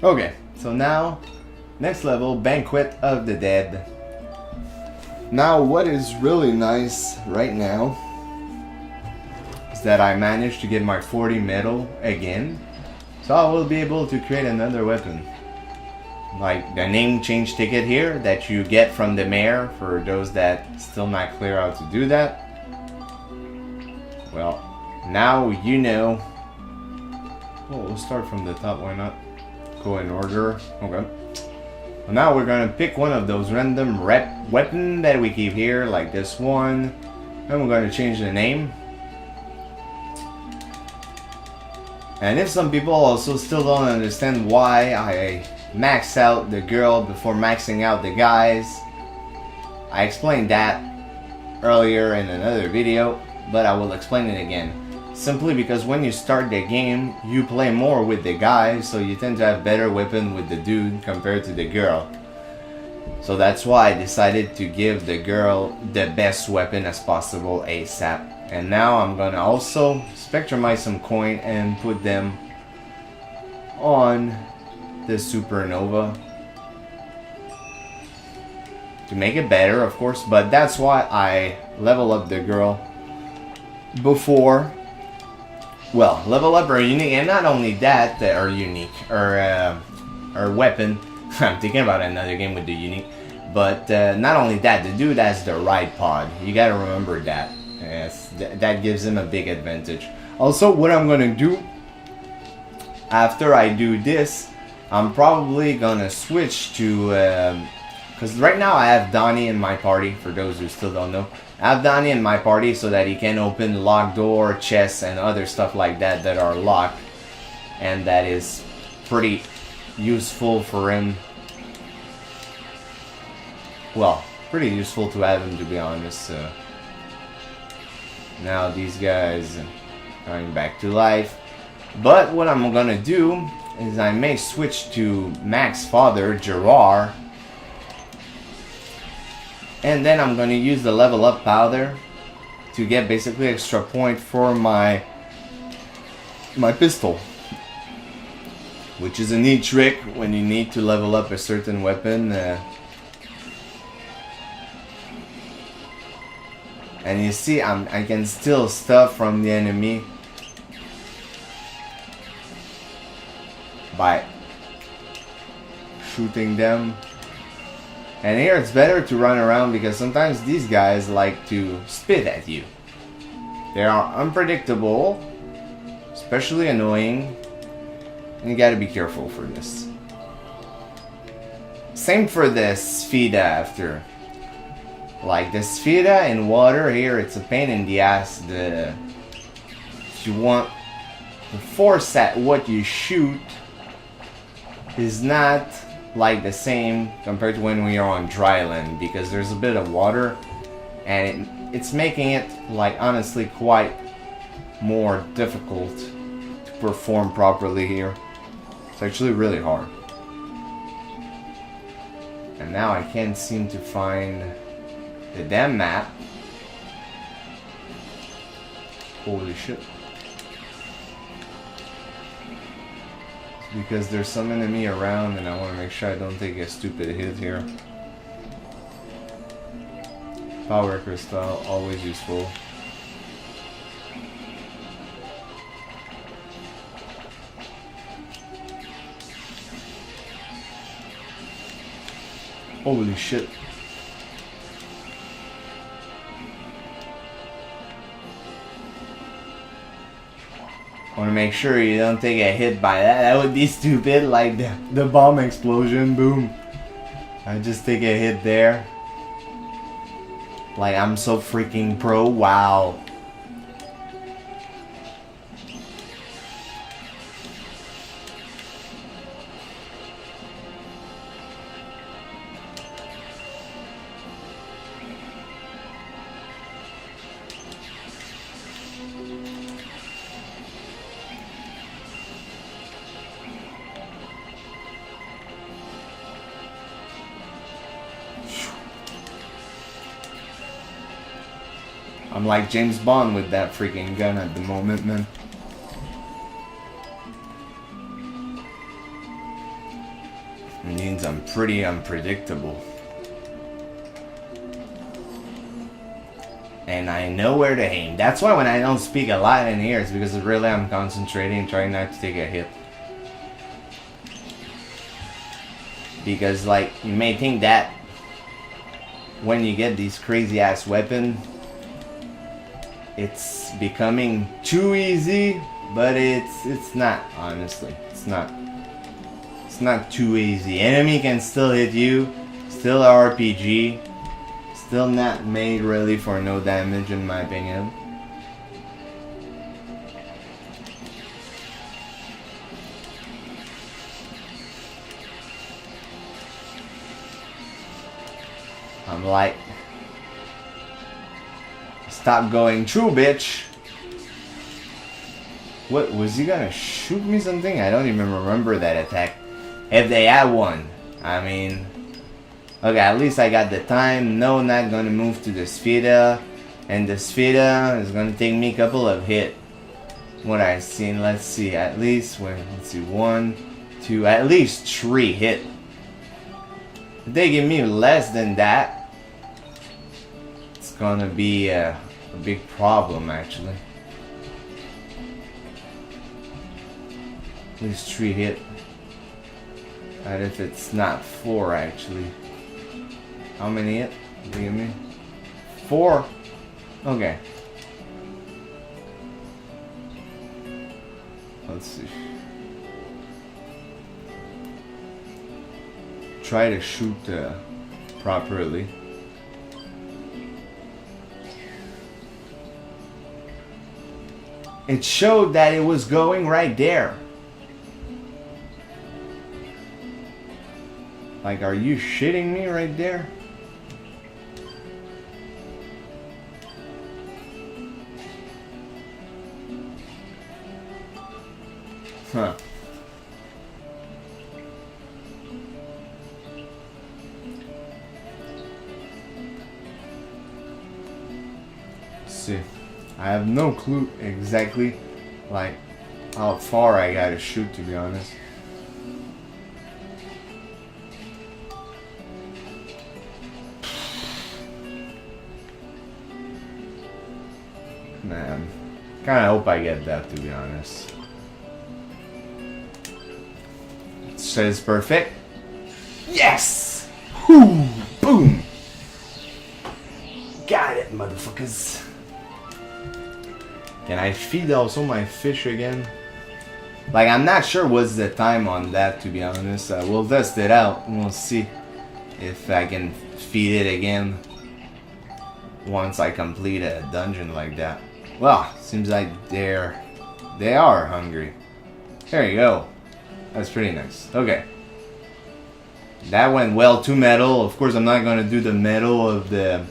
Okay, so now, next level, Banquet of the Dead. Now, what is really nice right now is that I managed to get my 40 metal again. So I will be able to create another weapon. Like the name change ticket here that you get from the mayor, for those that still not clear how to do that. Well, now you know. Oh, we'll start from the top, why not? Go in order. Okay. Well, now we're gonna pick one of those random weapon that we keep here, like this one. And we're gonna change the name. And if some people also still don't understand why I max out the girl before maxing out the guys, I explained that earlier in another video, but I will explain it again. Simply because when you start the game, you play more with the guys, so you tend to have better weapon with the dude compared to the girl. So that's why I decided to give the girl the best weapon as possible ASAP. And now I'm gonna also spectrumize some coin and put them on the supernova to make it better, of course, but that's why I level up the girl before. Well, level up her unique, and not only that, her unique, her weapon. I'm thinking about another game with the unique, but not only that, the dude has the ride pod. You gotta remember that. Yes, that gives him a big advantage. Also, what I'm gonna do after I do this, I'm probably gonna switch to, because right now I have Donnie in my party, for those who still don't know. I have Donnie in my party so that he can open locked door, chests, and other stuff like that that are locked. And that is pretty useful for him. Well, pretty useful to have him, to be honest. Now these guys coming back to life. But what I'm gonna do is I may switch to Mac's father, Gerard. And then I'm gonna use the level up powder to get basically extra point for my pistol. Which is a neat trick when you need to level up a certain weapon. And you see, I can steal stuff from the enemy by shooting them. And here it's better to run around because sometimes these guys like to spit at you. They are unpredictable, especially annoying, and you gotta be careful for this. Same for the Sphida after. Like the Sphida in water here, it's a pain in the ass. If you want the force at what you shoot is not like the same compared to when we are on dry land, because there's a bit of water and it's making it, like, honestly quite more difficult to perform properly here. It's actually really hard. And now I can't seem to find the damn map. Holy shit. Because there's some enemy around and I want to make sure I don't take a stupid hit here. Power crystal, always useful. Holy shit. I want to make sure you don't take a hit by that. That would be stupid, like the bomb explosion, boom. I just take a hit there. Like I'm so freaking pro, wow. I'm like James Bond with that freaking gun at the moment, man. means I'm pretty unpredictable. And I know where to aim. That's why when I don't speak a lot in here, it's because really I'm concentrating, trying not to take a hit. Because like, you may think that when you get these crazy ass weapons, it's becoming too easy, but it's not, honestly. It's not too easy. Enemy can still hit you, still RPG, still not made really for no damage in my opinion. I'm like, stop going through, bitch. What, was he gonna shoot me something? I don't even remember that attack. If they had one, I mean, okay, at least I got the time. No, not gonna move to the Spheda, and the Spheda is gonna take me a couple of hits. What I've seen, let's see, at least, let's see, 1, 2, at least 3 hits. If they give me less than that, it's gonna be a big problem actually. At least 3 hits. And if it's not 4 actually. How many hits? Give me 4. Okay. Let's see. Try to shoot properly. It showed that it was going right there. Like, are you shitting me right there? Huh. Let's see. I have no clue exactly, like, how far I gotta shoot, to be honest. Man, kinda hope I get that, to be honest. It says perfect. Yes! Boom! Boom! Got it, motherfuckers. Can I feed also my fish again? Like, I'm not sure what's the time on that, to be honest. We'll test it out and we'll see if I can feed it again once I complete a dungeon like that. Well, seems like they are hungry. There you go. That's pretty nice. Okay. That went well. 2 metal. Of course, I'm not going to do the metal of the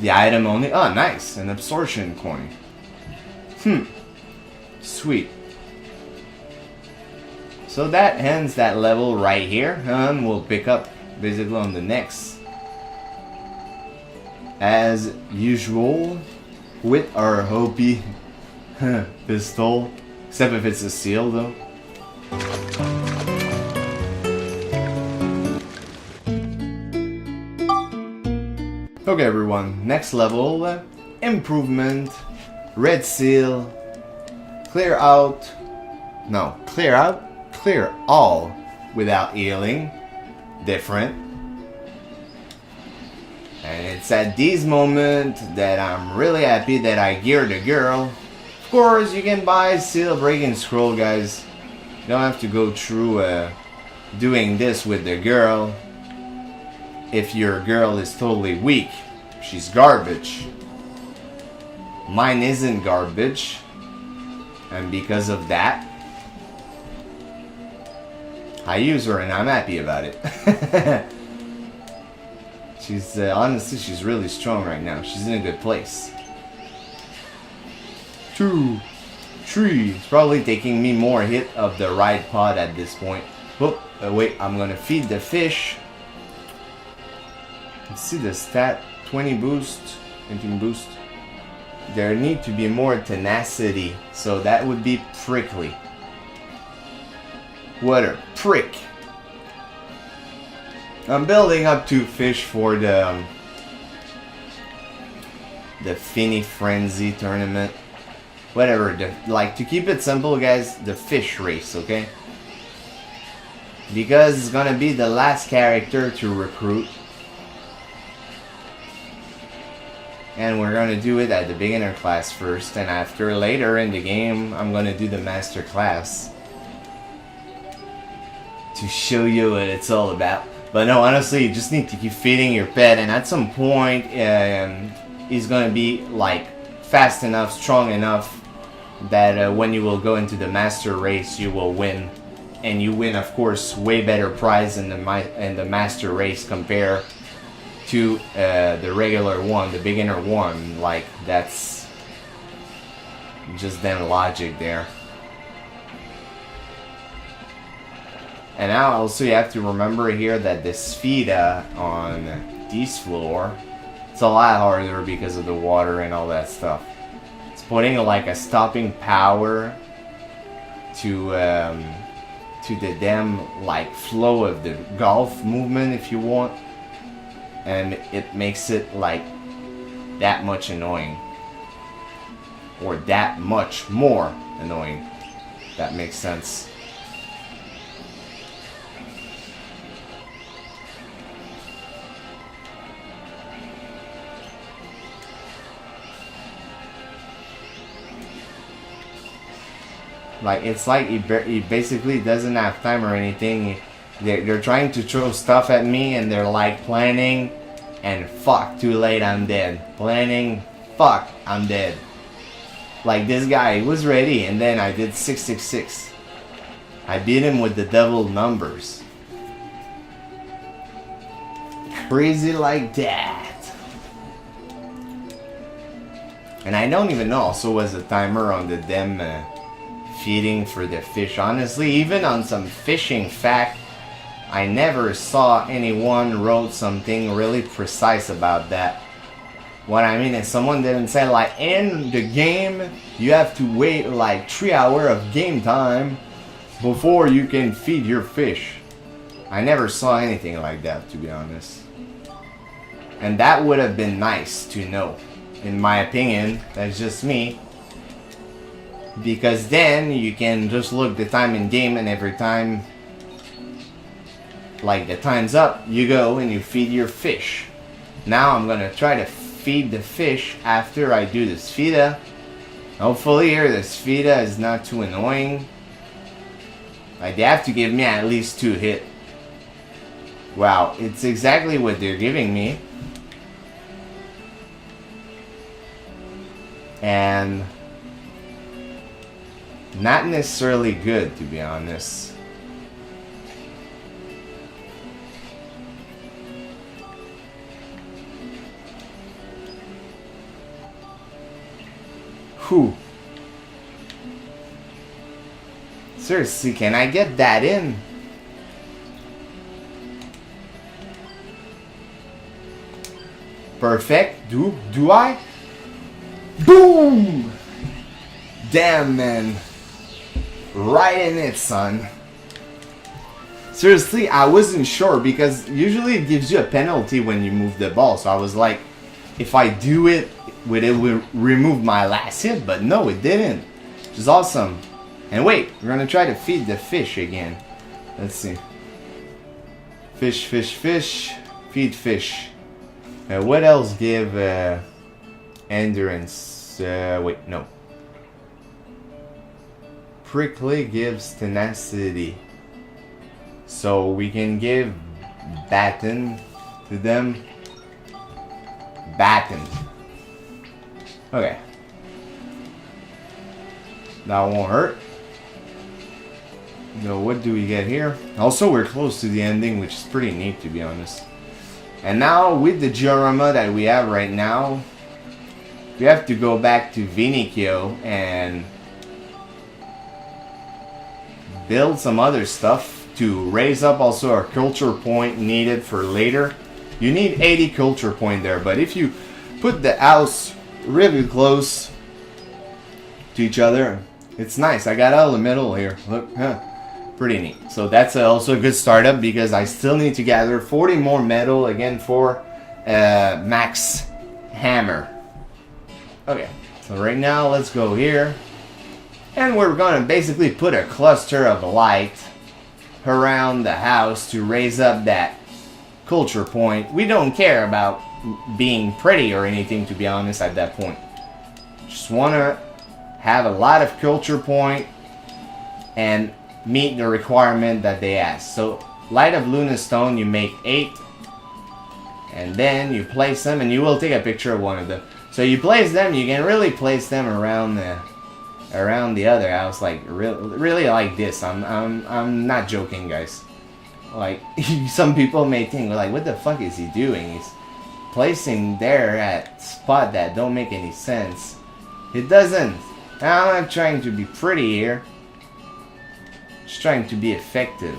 item only. Oh, nice. An absorption coin. Sweet. So that ends that level right here. And we'll pick up basically on the next. As usual, with our OP pistol. Except if it's a seal though. Okay everyone, next level, improvement, red seal, clear all without healing, different. And it's at these moments that I'm really happy that I geared the girl. Of course, you can buy seal breaking scroll, guys. You don't have to go through doing this with the girl. If your girl is totally weak, she's garbage. Mine isn't garbage. And because of that, I use her and I'm happy about it. She's, honestly, she's really strong right now. She's in a good place. 2, 3. It's probably taking me more hit of the right pod at this point. Oh, wait, I'm gonna feed the fish. Let's see the stat. 20 boost, 18 boost. There need to be more tenacity, so that would be prickly. What a prick. I'm building up 2 fish for the Finny Frenzy tournament. Whatever, like, to keep it simple, guys, the fish race, okay? Because it's gonna be the last character to recruit. And we're gonna do it at the beginner class first, and after, later in the game, I'm gonna do the master class to show you what it's all about. But no, honestly, you just need to keep feeding your pet, and at some point, he's gonna be like fast enough, strong enough that when you will go into the master race, you will win, and you win, of course, way better prize in the master race compared to the regular one, the beginner one. Like, that's just then logic there. And now also you have to remember here that the Spheda on this floor, it's a lot harder because of the water and all that stuff. It's putting like a stopping power to the damn like flow of the golf movement, if you want, and it makes it like that much annoying, or that much more annoying. That makes sense. Like, it's like he basically doesn't have time or anything. They're trying to throw stuff at me, and they're like planning, and fuck, too late, I'm dead. Planning, fuck, I'm dead. Like, this guy was ready, and then I did 666. I beat him with the devil numbers. Crazy like that. And I don't even know also was a timer on the damn feeding for the fish. Honestly, even on some fishing fact, I never saw anyone wrote something really precise about that. What I mean is, someone didn't say like, in the game you have to wait like 3 hours of game time before you can feed your fish. I never saw anything like that, to be honest. And that would have been nice to know, in my opinion. That's just me. Because then you can just look the time in game, and every time like the time's up, you go and you feed your fish. Now I'm gonna try to feed the fish after I do the Spheda. Hopefully here the Spheda is not too annoying. Like, they have to give me at least 2 hits. Wow, it's exactly what they're giving me. And not necessarily good, to be honest. Whew. Seriously, can I get that in? Perfect. Do I? Boom! Damn, man. Right in it, son. Seriously, I wasn't sure, because usually it gives you a penalty when you move the ball. So I was like, if I do it, would it remove my last hit? But no, it didn't. Which is awesome. And wait, we're gonna try to feed the fish again. Let's see. Fish, fish, fish. Feed fish. What else give endurance? Wait, no. Prickly gives tenacity. So we can give baton to them. Baton. Okay. That won't hurt. So what do we get here? Also, we're close to the ending, which is pretty neat, to be honest. And now, with the diorama that we have right now, we have to go back to Vinicchio and build some other stuff to raise up also our culture point needed for later. You need 80 culture point there, but if you put the house really close to each other, it's nice. I got out of the middle here. Look, huh? Pretty neat. So that's also a good startup because I still need to gather 40 more metal again for max hammer. Okay, so right now let's go here. And we're gonna basically put a cluster of light around the house to raise up that culture point. We don't care about being pretty or anything, to be honest, at that point. Just wanna have a lot of culture point and meet the requirement that they ask. So light of Luna Stone, you make 8, and then you place them, and you will take a picture of one of them. So you place them, you can really place them around the other house, like really like this. I'm not joking, guys. Like some people may think like, what the fuck is he doing? He's placing there at spot that don't make any sense. It doesn't. I'm not trying to be pretty here. Just trying to be effective.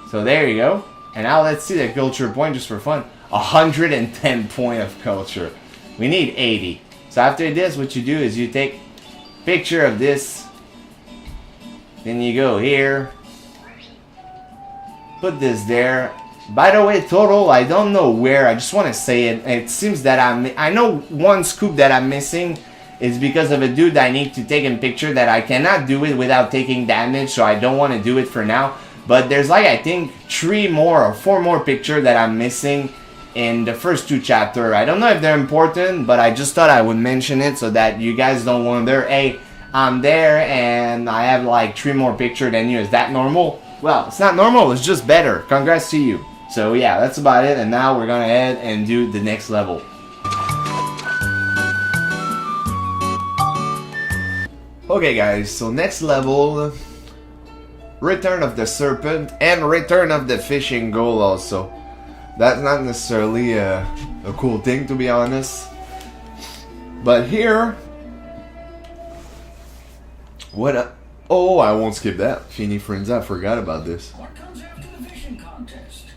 So there you go. And now let's see the culture point just for fun. 110 point of culture. We need 80. So after this, what you do is you take picture of this. Then you go here. Put this there. By the way, total, I don't know where. I just want to say it. It seems that I know one scoop that I'm missing. It's because of a dude I need to take in picture that I cannot do it without taking damage, so I don't want to do it for now. But there's like, I think, 3 more or 4 more pictures that I'm missing in the first 2 chapters. I don't know if they're important, but I just thought I would mention it so that you guys don't wonder, hey, I'm there and I have like 3 more pictures than you. Is that normal? Well, it's not normal, it's just better. Congrats to you. So yeah, that's about it, and now we're gonna head and do the next level. Okay guys, so next level, Return of the Serpent and Return of the Fishing Goal also. That's not necessarily a cool thing, to be honest. But here, oh, I won't skip that. Fini Frenzy, I forgot about this. What comes after the fishing contest?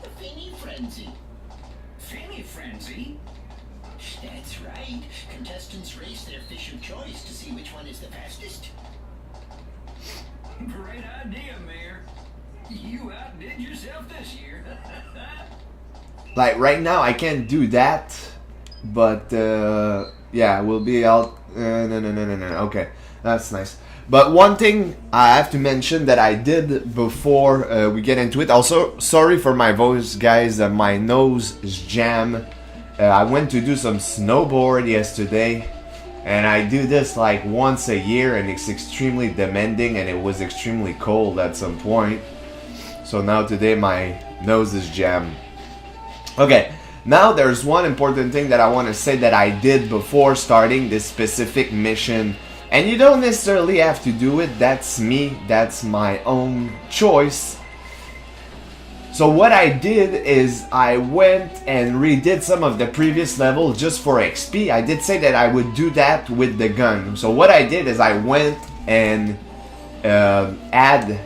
The Fini Frenzy. Fini Frenzy? That's right. Contestants race their fish of choice to see which one is the fastest. Great idea, Mayor. You outdid yourself this year. Like right now, I can't do that, but yeah, we'll be out. No. Okay, that's nice. But one thing I have to mention that I did before we get into it. Also, sorry for my voice, guys. My nose is jammed. I went to do some snowboard yesterday, and I do this like once a year, and it's extremely demanding, and it was extremely cold at some point. So now today my nose is jammed. Okay, now there's one important thing that I want to say that I did before starting this specific mission. And you don't necessarily have to do it, that's me, that's my own choice. So what I did is I went and redid some of the previous levels just for XP. I did say that I would do that with the gun. So what I did is I went and add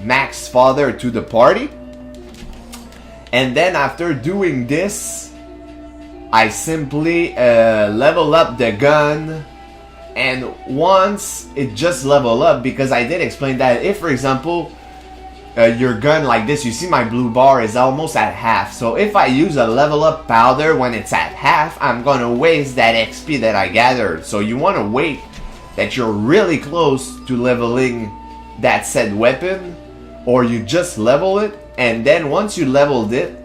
Max's father to the party. And then after doing this, I simply level up the gun. And once it just level up, because I did explain that if, for example, your gun like this, you see my blue bar is almost at half. So if I use a level up powder when it's at half, I'm gonna waste that XP that I gathered. So you wanna wait that you're really close to leveling that said weapon, or you just level it, and then once you leveled it,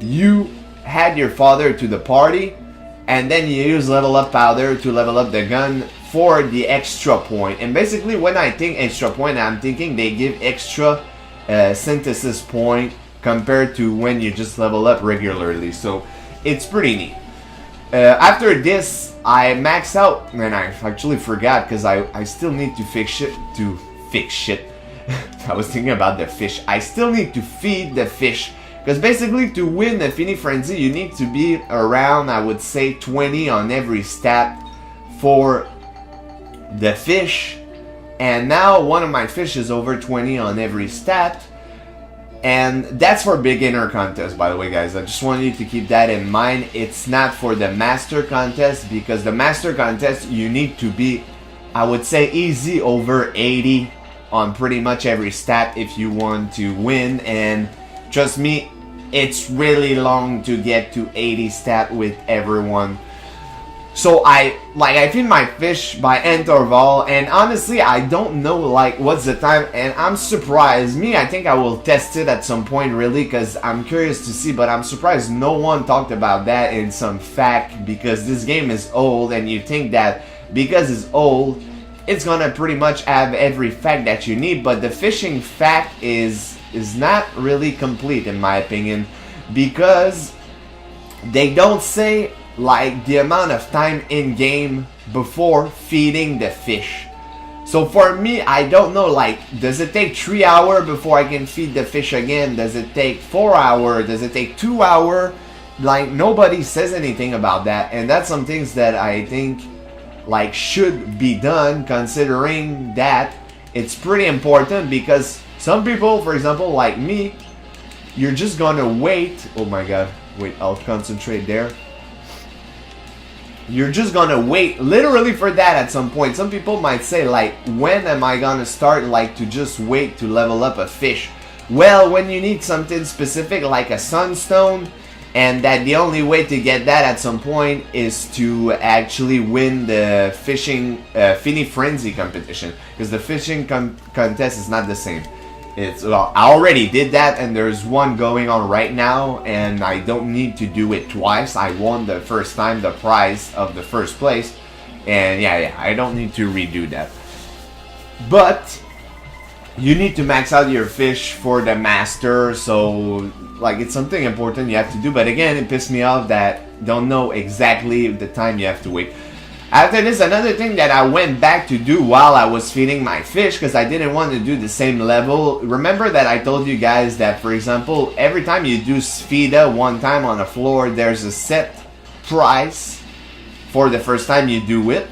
you add your father to the party, and then you use level up powder to level up the gun for the extra point. And basically when I think extra point, I'm thinking they give extra synthesis point compared to when you just level up regularly. So it's pretty neat. After this, I max out, and I actually forgot because I still need to fix shit. I was thinking about the fish. I still need to feed the fish. Because basically to win the Fini Frenzy, you need to be around, I would say, 20 on every stat for the fish. And now one of my fish is over 20 on every stat. And that's for beginner contest, by the way, guys. I just want you to keep that in mind. It's not for the master contest, because the master contest, you need to be, I would say, easy over 80 on pretty much every stat if you want to win, and trust me, it's really long to get to 80 stat with everyone. So I feed my fish by interval, and honestly I don't know like what's the time, and I'm surprised. I think I will test it at some point really, because I'm curious to see, but I'm surprised no one talked about that in some fact, because this game is old, and you think that because it's old it's gonna pretty much have every fact that you need, but the fishing fact is not really complete in my opinion, because they don't say like the amount of time in game before feeding the fish. So for me, I don't know, like, does it take 3 hours before I can feed the fish again? Does it take 4 hours? Does it take 2 hours? Like, nobody says anything about that, and that's some things that I think like should be done, considering that it's pretty important, because some people, for example like me, you're just gonna wait. Oh my god, wait, I'll concentrate there. You're just gonna wait literally for that at some point. Some people might say like, when am I gonna start like to just wait to level up a fish? Well, when you need something specific like a sunstone, and that the only way to get that at some point is to actually win the fishing Finny Frenzy competition, because the fishing contest is not the same. It's, well, I already did that, and there's one going on right now, and I don't need to do it twice. I won the first time the prize of the first place, and yeah, I don't need to redo that. But you need to max out your fish for the master, so like it's something important you have to do. But again, it pissed me off that don't know exactly the time you have to wait. After this, another thing that I went back to do while I was feeding my fish, because I didn't want to do the same level. Remember that I told you guys that, for example, every time you do Sfida one time on the floor, there's a set price for the first time you do it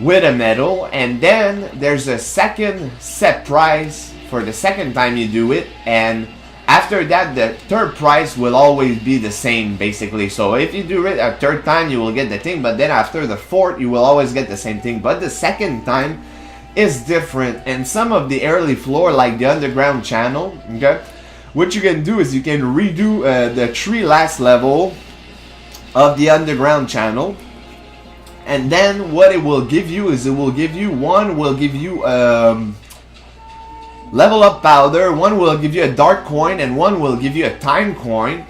with a medal, and then there's a second set price for the second time you do it, and after that the third price will always be the same basically. So if you do it a third time you will get the thing, but then after the fourth you will always get the same thing, but the second time is different. And some of the early floor, like the underground channel, okay, what you can do is you can redo the 3 last level of the underground channel, and then what it will give you is it will give you level up powder, one will give you a dark coin, and one will give you a time coin.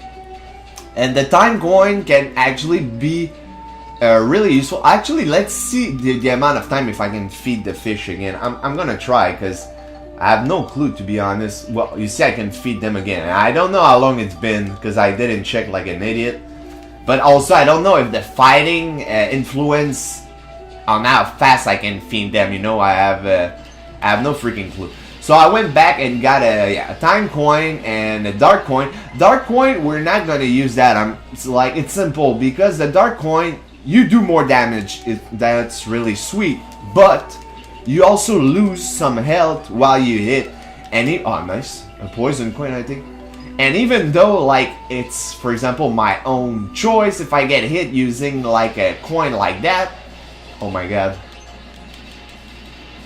And the time coin can actually be really useful. Actually, let's see the amount of time if I can feed the fish again. I'm gonna try, because I have no clue, to be honest. Well, you see I can feed them again. I don't know how long it's been, because I didn't check like an idiot. But also I don't know if the fighting influence on how fast I can feed them, you know. I have no freaking clue. So I went back and got a time coin and a dark coin. Dark coin, we're not gonna use that. It's simple, because the dark coin, you do more damage. That's really sweet, but you also lose some health while you hit. And oh, nice, a poison coin, I think. And even though like it's, for example, my own choice, if I get hit using like a coin like that, oh my god.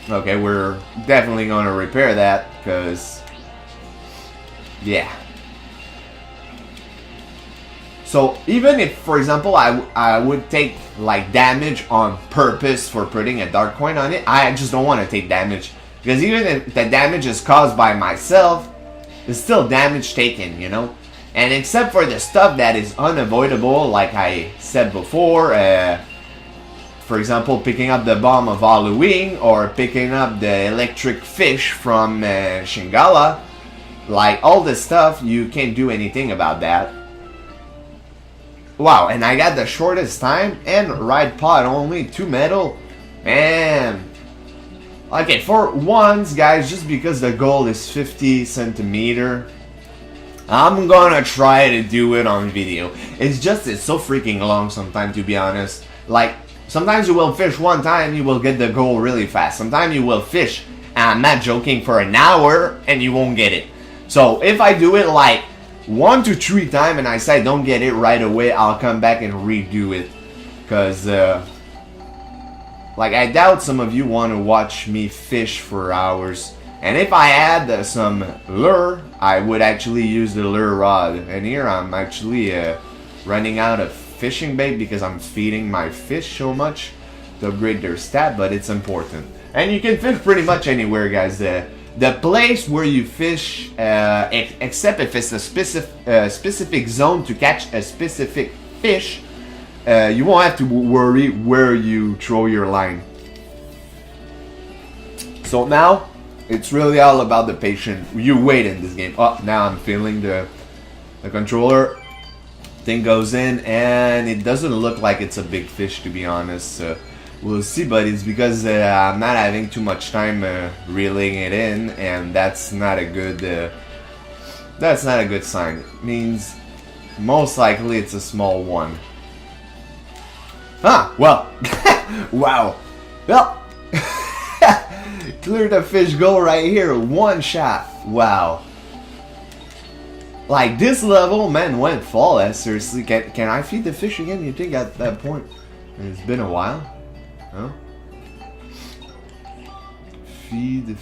Okay, we're definitely going to repair that, because, yeah. So, even if, for example, I would take, like, damage on purpose for putting a dark coin on it, I just don't want to take damage. Because even if the damage is caused by myself, it's still damage taken, you know? And except for the stuff that is unavoidable, like I said before, for example, picking up the bomb of Halloween, or picking up the electric fish from Shingala, like all this stuff, you can't do anything about that. Wow, and I got the shortest time, and right pot, only 2 metal. Man. Okay, for once, guys, just because the goal is 50 centimeter, I'm gonna try to do it on video. It's so freaking long sometimes, to be honest. Like, sometimes you will fish one time, you will get the goal really fast. Sometimes you will fish, and I'm not joking, for an hour, and you won't get it. So if I do it like 1 to 3 times, and I say don't get it right away, I'll come back and redo it. Because, Like, I doubt some of you want to watch me fish for hours. And if I had some lure, I would actually use the lure rod. And here I'm actually running out of fishing bait because I'm feeding my fish so much to upgrade their stat, but it's important. And you can fish pretty much anywhere, guys. The place where you fish, except if it's a specific zone to catch a specific fish, you won't have to worry where you throw your line. So now, it's really all about the patience. You wait in this game. Oh, now I'm feeling the controller thing goes in, and it doesn't look like it's a big fish, to be honest. We'll see, but it's because I'm not having too much time reeling it in, and that's not a good sign. It means most likely it's a small one. Huh, well, wow. Well, clear the fish goal right here, one shot. Wow. Like, this level, man, went flawless. Seriously, can I feed the fish again, you think, at that point? It's been a while. Huh? Feed.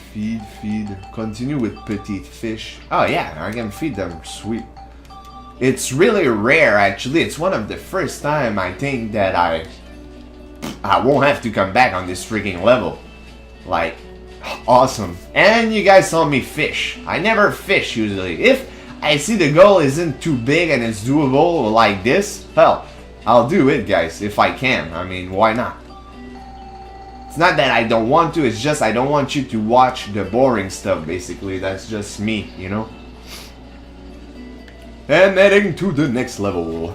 Continue with petite fish. Oh yeah, I can feed them. Sweet. It's really rare, actually. It's one of the first time I think that I won't have to come back on this freaking level. Like, awesome. And you guys saw me fish. I never fish usually. If I see the goal isn't too big and it's doable like this, hell, I'll do it, guys, if I can. I mean, why not? It's not that I don't want to, it's just I don't want you to watch the boring stuff, basically. That's just me, you know? And heading to the next level.